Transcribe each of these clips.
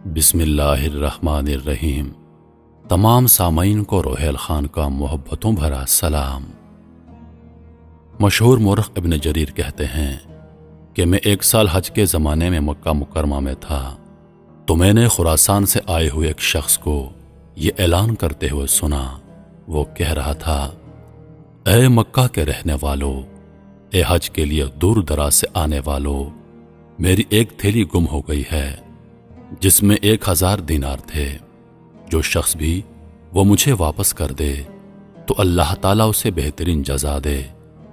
بسم اللہ الرحمن الرحیم۔ تمام سامعین کو روحیل خان کا محبتوں بھرا سلام۔ مشہور مورخ ابن جریر کہتے ہیں کہ میں 1 سال حج کے زمانے میں مکہ مکرمہ میں تھا تو میں نے خراسان سے آئے ہوئے ایک شخص کو یہ اعلان کرتے ہوئے سنا۔ وہ کہہ رہا تھا، اے مکہ کے رہنے والو، اے حج کے لیے دور دراز سے آنے والو، میری ایک تھیلی گم ہو گئی ہے جس میں 1000 دینار تھے۔ جو شخص بھی وہ مجھے واپس کر دے تو اللہ تعالیٰ اسے بہترین جزا دے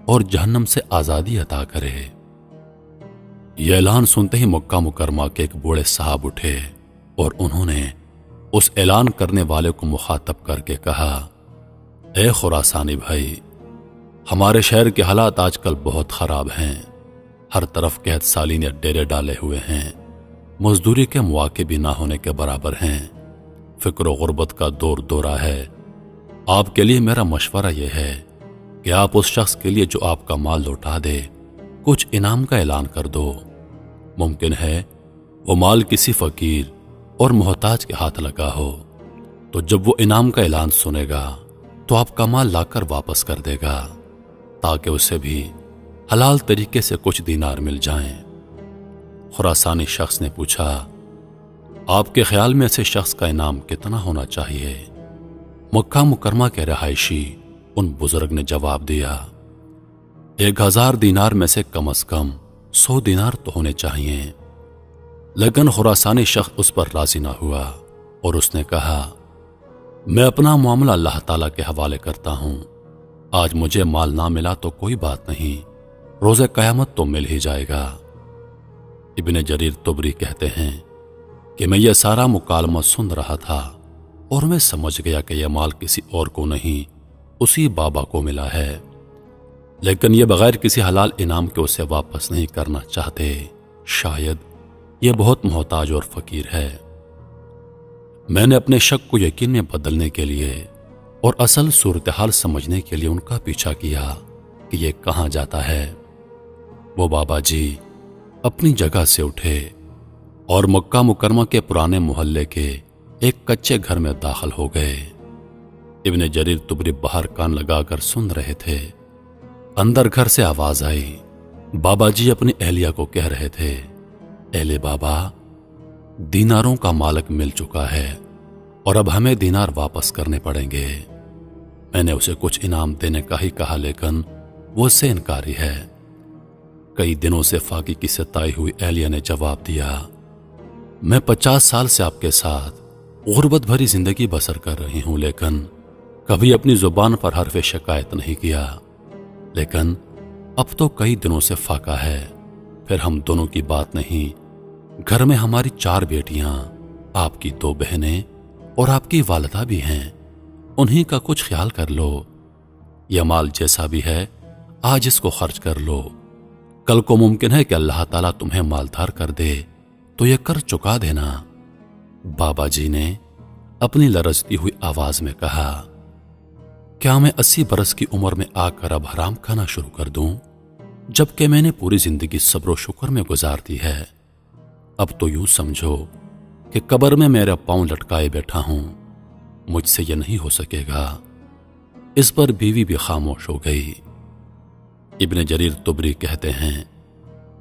اور جہنم سے آزادی عطا کرے۔ یہ اعلان سنتے ہی مکہ مکرمہ کے ایک بوڑھے صاحب اٹھے اور انہوں نے اس اعلان کرنے والے کو مخاطب کر کے کہا، اے خراسانی بھائی، ہمارے شہر کے حالات آج کل بہت خراب ہیں۔ ہر طرف قحط سالی نے ڈیرے ڈالے ہوئے ہیں، مزدوری کے مواقع بھی نہ ہونے کے برابر ہیں، فقر و غربت کا دور دورہ ہے۔ آپ کے لیے میرا مشورہ یہ ہے کہ آپ اس شخص کے لیے جو آپ کا مال لوٹا دے کچھ انعام کا اعلان کر دو۔ ممکن ہے وہ مال کسی فقیر اور محتاج کے ہاتھ لگا ہو، تو جب وہ انعام کا اعلان سنے گا تو آپ کا مال لا کر واپس کر دے گا تاکہ اسے بھی حلال طریقے سے کچھ دینار مل جائیں۔ خراسانی شخص نے پوچھا، آپ کے خیال میں ایسے شخص کا انعام کتنا ہونا چاہیے؟ مکہ مکرمہ کے رہائشی ان بزرگ نے جواب دیا، 1000 دینار میں سے کم از کم 100 دینار تو ہونے چاہیے۔ لیکن خراسانی شخص اس پر راضی نہ ہوا اور اس نے کہا، میں اپنا معاملہ اللہ تعالیٰ کے حوالے کرتا ہوں۔ آج مجھے مال نہ ملا تو کوئی بات نہیں، روز قیامت تو مل ہی جائے گا۔ ابن جریر طبری کہتے ہیں کہ میں یہ سارا مکالمہ سن رہا تھا اور میں سمجھ گیا کہ یہ مال کسی اور کو نہیں، اسی بابا کو ملا ہے، لیکن یہ بغیر کسی حلال انعام کے اسے واپس نہیں کرنا چاہتے۔ شاید یہ بہت محتاج اور فقیر ہے۔ میں نے اپنے شک کو یقین میں بدلنے کے لیے اور اصل صورتحال سمجھنے کے لیے ان کا پیچھا کیا کہ یہ کہاں جاتا ہے۔ وہ بابا جی اپنی جگہ سے اٹھے اور مکہ مکرمہ کے پرانے محلے کے ایک کچے گھر میں داخل ہو گئے۔ ابن جریر طبری باہر کان لگا کر سن رہے تھے۔ اندر گھر سے آواز آئی۔ بابا جی اپنی اہلیہ کو کہہ رہے تھے، اہلِ بابا، دیناروں کا مالک مل چکا ہے اور اب ہمیں دینار واپس کرنے پڑیں گے۔ میں نے اسے کچھ انعام دینے کا ہی کہا لیکن وہ اس سے انکاری ہے۔ کئی دنوں سے فاقی کی ستائی ہوئی اہلیہ نے جواب دیا، میں 50 سال سے آپ کے ساتھ غربت بھری زندگی بسر کر رہی ہوں لیکن کبھی اپنی زبان پر حرف شکایت نہیں کیا، لیکن اب تو کئی دنوں سے فاقہ ہے، پھر ہم دونوں کی بات نہیں، گھر میں ہماری 4 بیٹیاں، آپ کی 2 بہنیں اور آپ کی والدہ بھی ہیں، انہی کا کچھ خیال کر لو۔ یہ مال جیسا بھی ہے آج اس کو خرچ کر لو، کل کو ممکن ہے کہ اللہ تعالیٰ تمہیں مالدار کر دے تو یہ قرض چکا دینا۔ بابا جی نے اپنی لرزتی ہوئی آواز میں کہا، کیا میں 80 برس کی عمر میں آ کر اب حرام کھانا شروع کر دوں جبکہ میں نے پوری زندگی صبر و شکر میں گزار دی ہے؟ اب تو یوں سمجھو کہ قبر میں میرا پاؤں لٹکائے بیٹھا ہوں، مجھ سے یہ نہیں ہو سکے گا۔ اس پر بیوی بھی خاموش ہو گئی۔ ابن جریر طبری کہتے ہیں،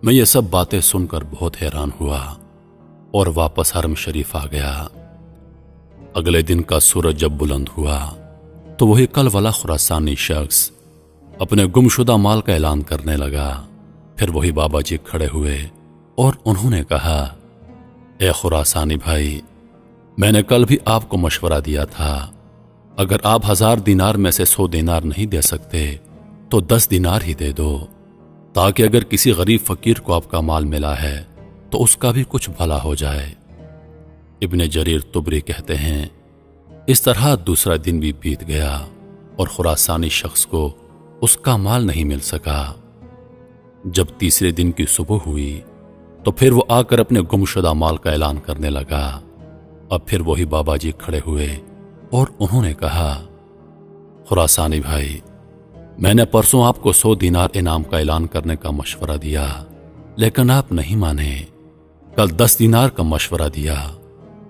میں یہ سب باتیں سن کر بہت حیران ہوا اور واپس حرم شریف آ گیا۔ اگلے دن کا سورج جب بلند ہوا تو وہی کل والا خراسانی شخص اپنے گمشدہ مال کا اعلان کرنے لگا۔ پھر وہی بابا جی کھڑے ہوئے اور انہوں نے کہا، اے خراسانی بھائی، میں نے کل بھی آپ کو مشورہ دیا تھا، اگر آپ 1000 دینار میں سے 100 دینار نہیں دے سکتے تو 10 دینار ہی دے دو تاکہ اگر کسی غریب فقیر کو آپ کا مال ملا ہے تو اس کا بھی کچھ بھلا ہو جائے۔ ابن جریر طبری کہتے ہیں، اس طرح دوسرا دن بھی بیت گیا اور خراسانی شخص کو اس کا مال نہیں مل سکا۔ جب تیسرے دن کی صبح ہوئی تو پھر وہ آ کر اپنے گمشدہ مال کا اعلان کرنے لگا۔ اب پھر وہی بابا جی کھڑے ہوئے اور انہوں نے کہا، خراسانی بھائی، میں نے پرسوں آپ کو 100 دینار انعام کا اعلان کرنے کا مشورہ دیا لیکن آپ نہیں مانے، کل 10 دینار کا مشورہ دیا